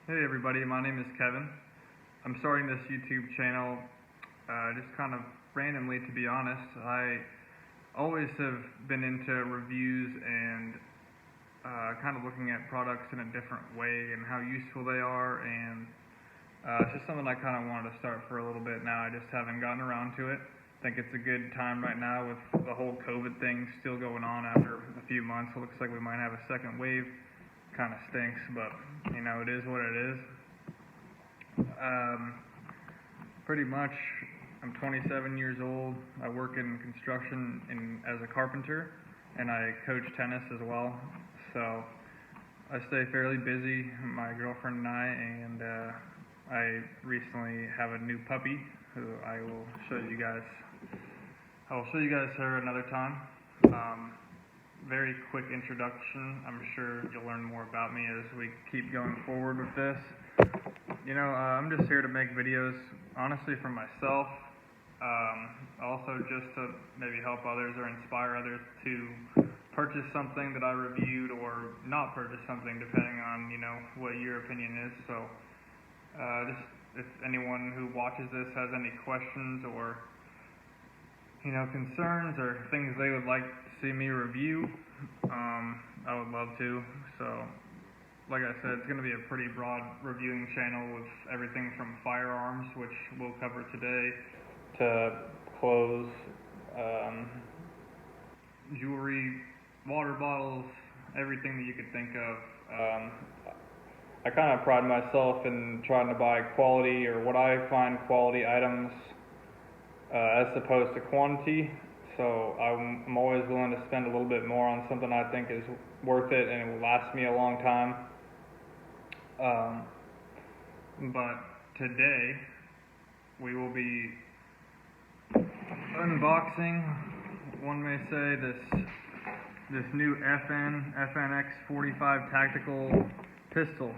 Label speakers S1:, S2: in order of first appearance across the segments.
S1: Hey everybody, my name is Kevin. I'm starting this YouTube channel just kind of randomly, to be honest. I always have been into reviews and kind of looking at products in a different way and how useful they are, and it's just something I kind of wanted to start for a little bit now. I just haven't gotten around to it. I think it's a good time right now with the whole COVID thing still going on after a few months. It looks like we might have a second wave. Kind of stinks, but you know, it is what it is. Pretty much, I'm 27 years old. I work in construction as a carpenter, and I coach tennis as well. So I stay fairly busy, my girlfriend and I recently have a new puppy who I will show you guys. I will show you guys her another time. Very quick introduction. I'm sure you'll learn more about me as we keep going forward with this. You know, I'm just here to make videos, honestly, for myself. Also just to maybe help others or inspire others to purchase something that I reviewed or not purchase something, depending on, you know, what your opinion is. So, just if anyone who watches this has any questions or, you know, concerns or things they would like to see me review, I would love to. So, like I said, it's going to be a pretty broad reviewing channel with everything from firearms, which we'll cover today, to clothes, jewelry, water bottles, everything that you could think of. I kind of pride myself in trying to buy quality, or what I find quality items, as opposed to quantity. So I'm always willing to spend a little bit more on something I think is worth it and it will last me a long time. But today we will be unboxing, one may say, this new FNX 45 tactical pistol.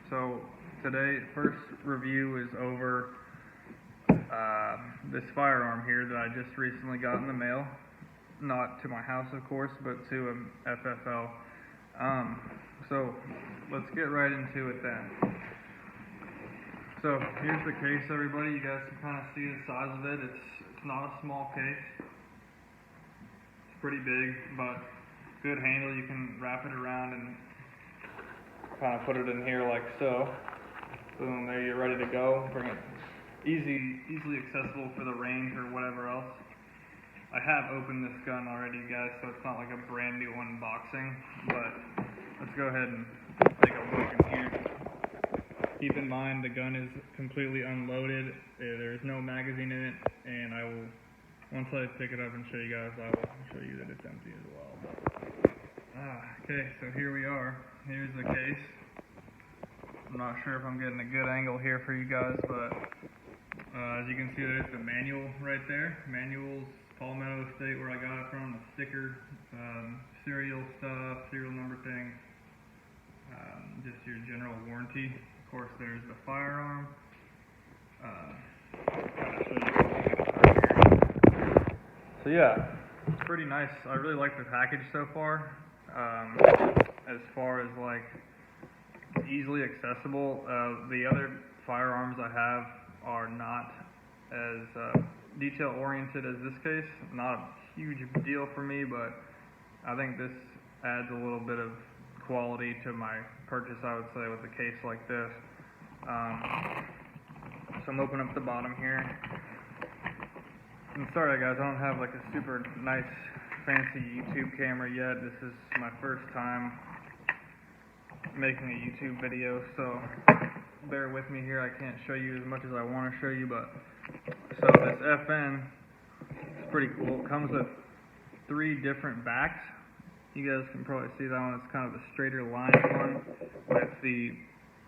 S1: So today, first review is over this firearm here that I just recently got in the mail. Not to my house, of course, but to a FFL. So let's get right into it then. So here's the case, everybody. You guys can kind of see the size of it. It's not a small case. It's pretty big, but good handle. You can wrap it around and kind of put it in here like so. Boom, there, you're ready to go. Bring it easily accessible for the range or whatever else. I have opened this gun already, guys, so it's not like a brand new unboxing, but let's go ahead and take a look in here. Keep in mind the gun is completely unloaded. There's no magazine in it, and I will, once I pick it up and show you guys, I will show you that it's empty as well. Okay, so here we are. Here's the case. I'm not sure if I'm getting a good angle here for you guys, but as you can see, there's the manual right there. Manual's Palmetto State, where I got it from, the sticker, serial stuff, serial number thing, just your general warranty. Of course, there's the firearm. So yeah, it's pretty nice. I really like the package so far. As far as like easily accessible, the other firearms I have are not as detail oriented as this case. Not a huge deal for me, but I think this adds a little bit of quality to my purchase, I would say, with a case like this. So I'm opening up the bottom here. I'm sorry guys, I don't have like a super nice fancy YouTube camera yet. This is my first time making a YouTube video, so bear with me here. I can't show you as much as I want to show you, but so this FN is pretty cool. It comes with 3 different backs. You guys can probably see that one. It's kind of a straighter line one, with the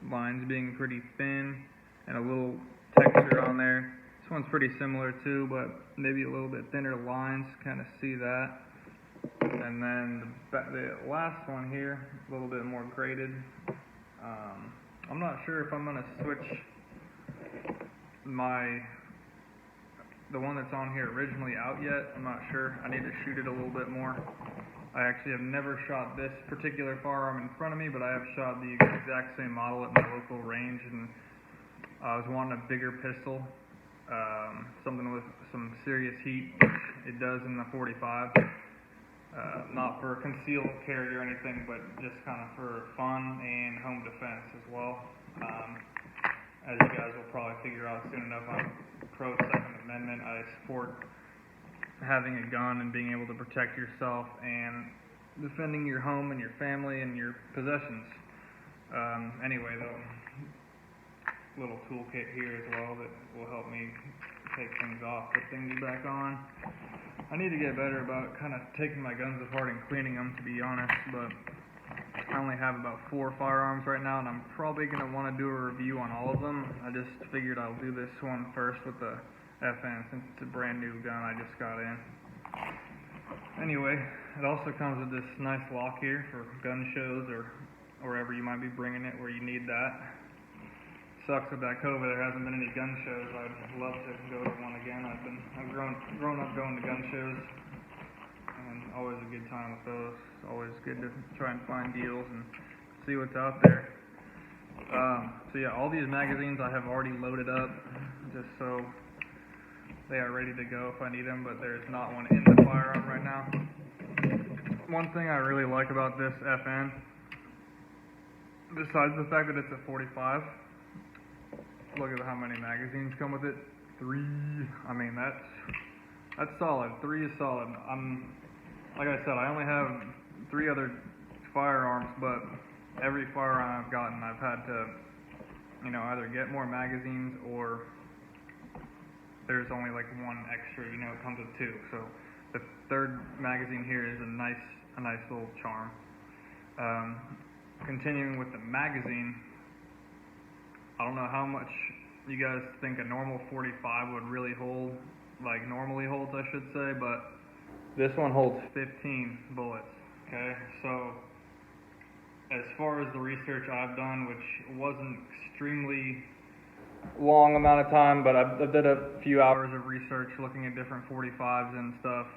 S1: lines being pretty thin and a little texture on there. This one's pretty similar too, but maybe a little bit thinner lines. Kind of see that. And then the last one here, a little bit more graded. I'm not sure if I'm going to switch the one that's on here originally out yet. I'm not sure. I need to shoot it a little bit more. I actually have never shot this particular firearm in front of me, but I have shot the exact same model at my local range, and I was wanting a bigger pistol, something with some serious heat, which it does in the 45. Not for concealed carry or anything, but just kind of for fun and home defense as well. As you guys will probably figure out soon enough, I'm pro Second Amendment. I support having a gun and being able to protect yourself and defending your home and your family and your possessions. Anyway, though, little toolkit here as well that will help me take things off, put things back on. I need to get better about kind of taking my guns apart and cleaning them, to be honest, but I only have about 4 firearms right now, and I'm probably going to want to do a review on all of them. I just figured I'll do this one first with the FN, since it's a brand new gun I just got in. Anyway, it also comes with this nice lock here for gun shows or wherever you might be bringing it where you need that. Sucks with that COVID, there hasn't been any gun shows. I'd love to go to one again. I've grown up going to gun shows, and always a good time with those. It's always good to try and find deals and see what's out there. So yeah, all these magazines I have already loaded up, just so they are ready to go if I need them, but there's not one in the firearm right now. One thing I really like about this FN, besides the fact that it's a 45, look at how many magazines come with it. 3. I mean, that's solid. 3 is solid. Like I said, I only have 3 other firearms, but every firearm I've gotten, I've had to, either get more magazines or there's only like 1 extra. It comes with 2. So the 3rd magazine here is a nice little charm. Continuing with the magazine, I don't know how much you guys think a normal 45 would really hold, like normally holds, I should say, but this one holds 15 bullets, okay? So, as far as the research I've done, which wasn't extremely long amount of time, but I did a few hours of research looking at different 45s and stuff,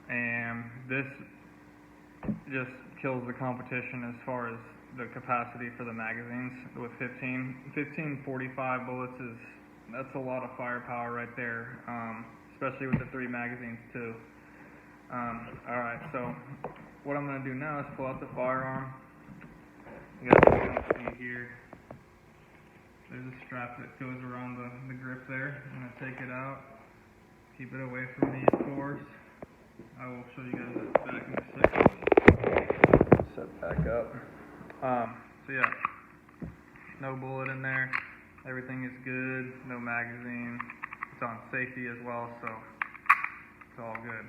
S1: and this just kills the competition as far as the capacity for the magazines with 15 45 bullets that's a lot of firepower right there, especially with the 3 magazines too. Alright, so what I'm going to do now is pull out the firearm. You guys can see here, there's a strap that goes around the grip there. I'm going to take it out, keep it away from these doors. I will show you guys that back in a second. Set back up. So yeah, no bullet in there, everything is good, no magazine, it's on safety as well, so it's all good.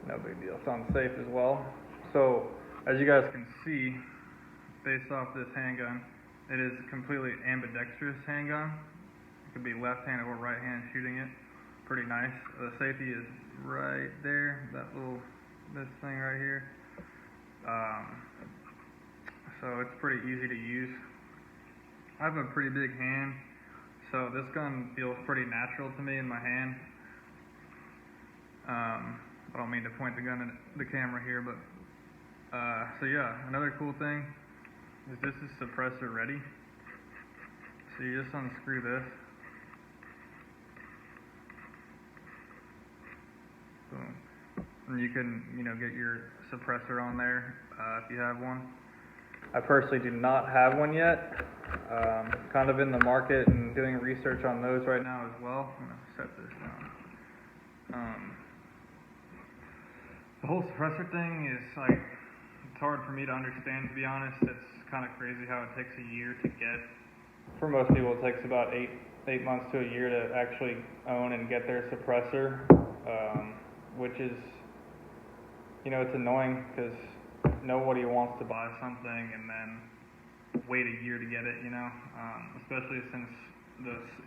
S1: No big deal, it's on safe as well. So, as you guys can see, based off this handgun, it is a completely ambidextrous handgun. It could be left hand or right hand shooting it, pretty nice. The safety is right there, this thing right here. So it's pretty easy to use. I have a pretty big hand, so this gun feels pretty natural to me in my hand. I don't mean to point the gun at the camera here, but so yeah, another cool thing is this is suppressor ready. So you just unscrew this. Boom. And you can, get your suppressor on there if you have one. I personally do not have one yet. Kind of in the market and doing research on those right now as well. I'm going to set this down. The whole suppressor thing is it's hard for me to understand, to be honest. It's kind of crazy how it takes a year to get. For most people, it takes about eight months to a year to actually own and get their suppressor, which is, it's annoying because nobody wants to buy something and then wait a year to get it, especially since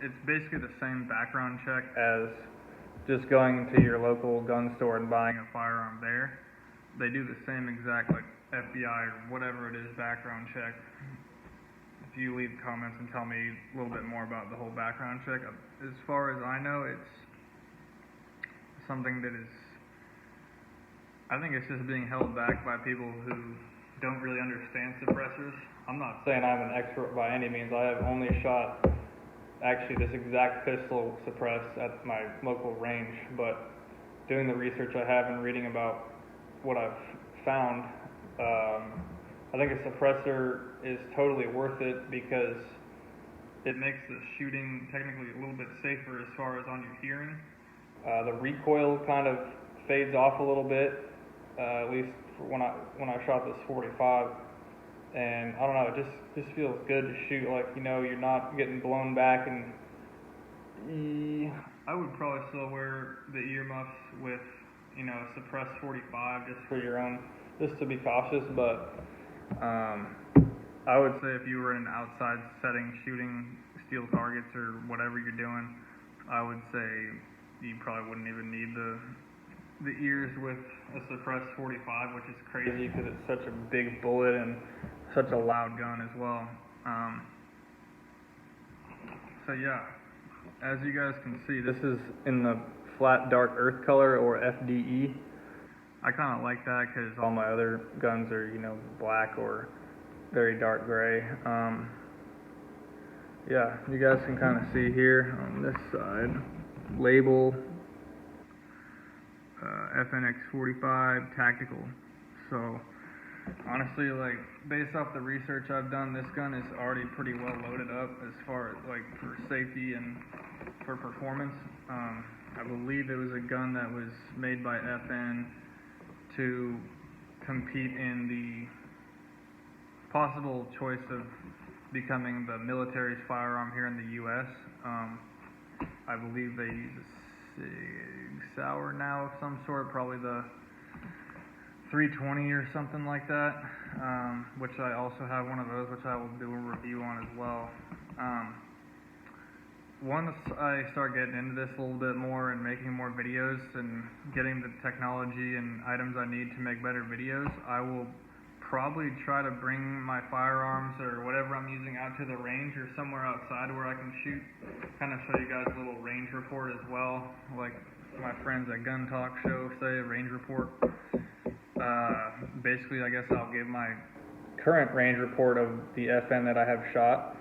S1: it's basically the same background check as just going to your local gun store and buying a firearm there. They do the same exact, FBI or whatever it is background check. If you leave comments and tell me a little bit more about the whole background check, as far as I know, it's something that is I think it's just being held back by people who don't really understand suppressors. I'm not saying I'm an expert by any means. I have only shot actually this exact pistol suppress at my local range, but doing the research I have and reading about what I've found, I think a suppressor is totally worth it because it makes the shooting technically a little bit safer as far as on your hearing. The recoil kind of fades off a little bit, at least for when I shot this 45, and I don't know, it just feels good to shoot, like, you know, you're not getting blown back. And I would probably still wear the earmuffs with, you know, a suppressed 45 just for your own, just to be cautious. But I would say if you were in an outside setting shooting steel targets or whatever you're doing, I would say you probably wouldn't even need the ears with a suppressed 45, which is crazy because it's such a big bullet and such a loud gun as well. So yeah, as you guys can see, this is in the flat dark earth color, or FDE. I kind of like that because all my other guns are, you know, black or very dark gray. Yeah, you guys can kind of see here on this side, label FNX 45 tactical. So honestly, like, based off the research I've done, this gun is already pretty well loaded up as far as like for safety and for performance. I believe it was a gun that was made by FN to compete in the possible choice of becoming the military's firearm here in the U.S. I believe they use a Sig Sauer now of some sort, probably the 320 or something like that, which I also have one of those, which I will do a review on as well. Once I start getting into this a little bit more and making more videos and getting the technology and items I need to make better videos, I will probably try to bring my firearms or whatever I'm using out to the range or somewhere outside where I can shoot, kind of show you guys a little range report as well, like my friends at Gun Talk Show say, a range report. Basically, I guess I'll give my current range report of the FN that I have shot.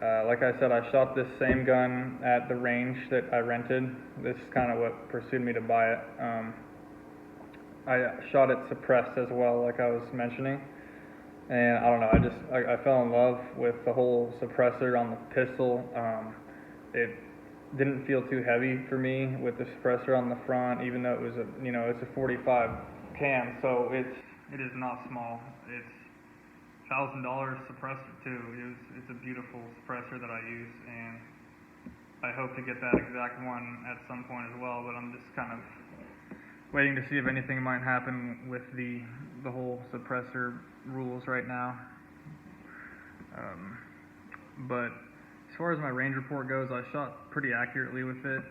S1: Like I said, I shot this same gun at the range that I rented. This is kind of what pursued me to buy it. I shot it suppressed as well, like I was mentioning. And I don't know, I fell in love with the whole suppressor on the pistol. It didn't feel too heavy for me with the suppressor on the front, even though it was it's a 45 cam, so it is not small. It's $1,000 suppressor too. It's a beautiful suppressor that I use, and I hope to get that exact one at some point as well, but I'm just kind of waiting to see if anything might happen with the whole suppressor rules right now. But as far as my range report goes, I shot pretty accurately with it.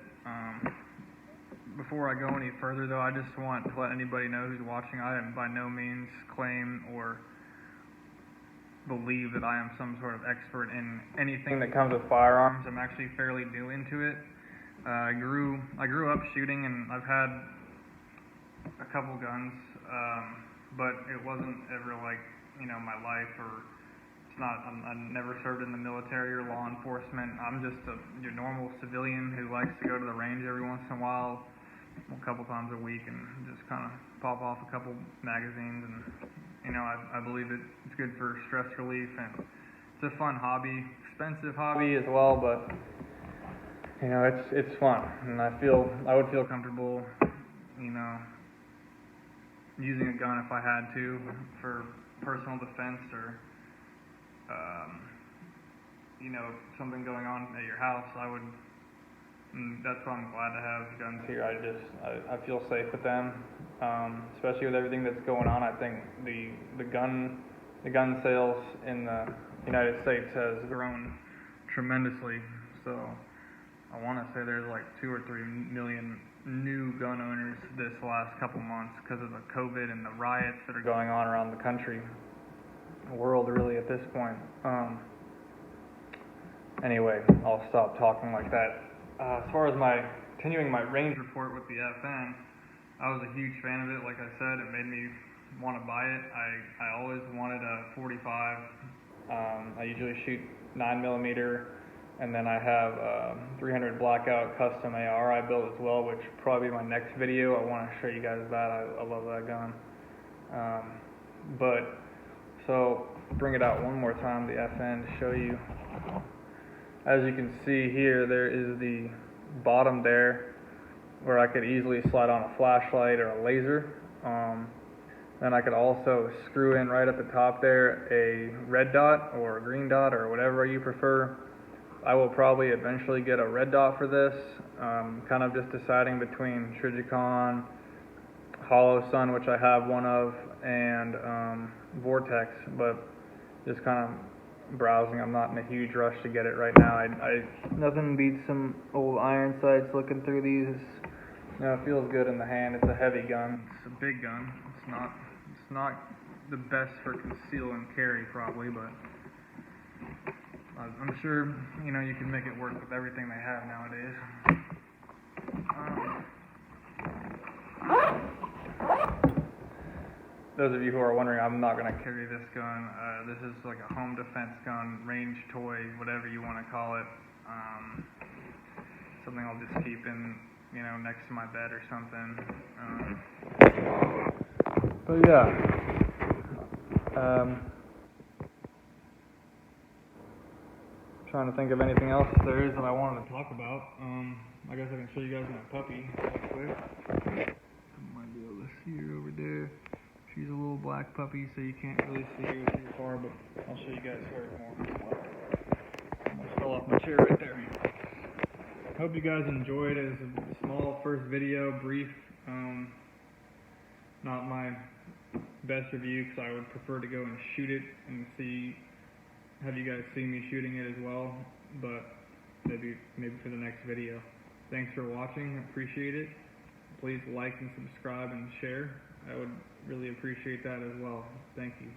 S1: Before I go any further though, I just want to let anybody know who's watching, I am by no means claim or believe that I am some sort of expert in anything that comes with firearms. I'm actually fairly new into it. I grew up shooting, and I've had a couple guns, but it wasn't ever like, my life, or it's not, I never served in the military or law enforcement. I'm just your normal civilian who likes to go to the range every once in a while, a couple times a week, and just kind of pop off a couple magazines. And I believe it's good for stress relief, and it's a fun hobby, expensive hobby as well, but it's fun, and I would feel comfortable using a gun if I had to for personal defense, or something going on at your house. That's why I'm glad to have guns here. I feel safe with them, especially with everything that's going on. I think the gun sales in the United States has grown tremendously. So I want to say there's like 2 or 3 million new gun owners this last couple months because of the COVID and the riots that are going on around the country, the world really at this point. Anyway, I'll stop talking like that. As far as continuing my range report with the FN, I was a huge fan of it. Like I said, it made me want to buy it. I always wanted a 45. I usually shoot 9mm, and then I have 300 blackout custom AR I built as well, which will probably be my next video. I want to show you guys that. I love that gun. But so bring it out one more time, the FN, to show you. As you can see here, there is the bottom there where I could easily slide on a flashlight or a laser. Then I could also screw in right at the top there a red dot or a green dot or whatever you prefer. I will probably eventually get a red dot for this. Kind of just deciding between Trijicon, Hollow Sun, which I have one of, and Vortex, but just kind of browsing. I'm not in a huge rush to get it right now. Nothing beats some old iron sights looking through these. You know, it feels good in the hand. It's a heavy gun. It's a big gun. It's not the best for conceal and carry probably, but I'm sure, you know, you can make it work with everything they have nowadays. Those of you who are wondering, I'm not going to carry this gun. This is like a home defense gun, range toy, whatever you want to call it. Something I'll just keep in, you know, next to my bed or something. But yeah. Trying to think of anything else there is that I wanted to talk about. I guess I can show you guys my puppy real quick. You might be able to see her over there. She's a little black puppy, so you can't really see her too far, but I'll show you guys her more. Almost fell off my chair right there. Hope you guys enjoyed it. It's a small first video, brief. Not my best review, because I would prefer to go and shoot it and have you guys see me shooting it as well, but maybe for the next video. Thanks for watching. Appreciate it. Please like and subscribe and share. I would really appreciate that as well. Thank you.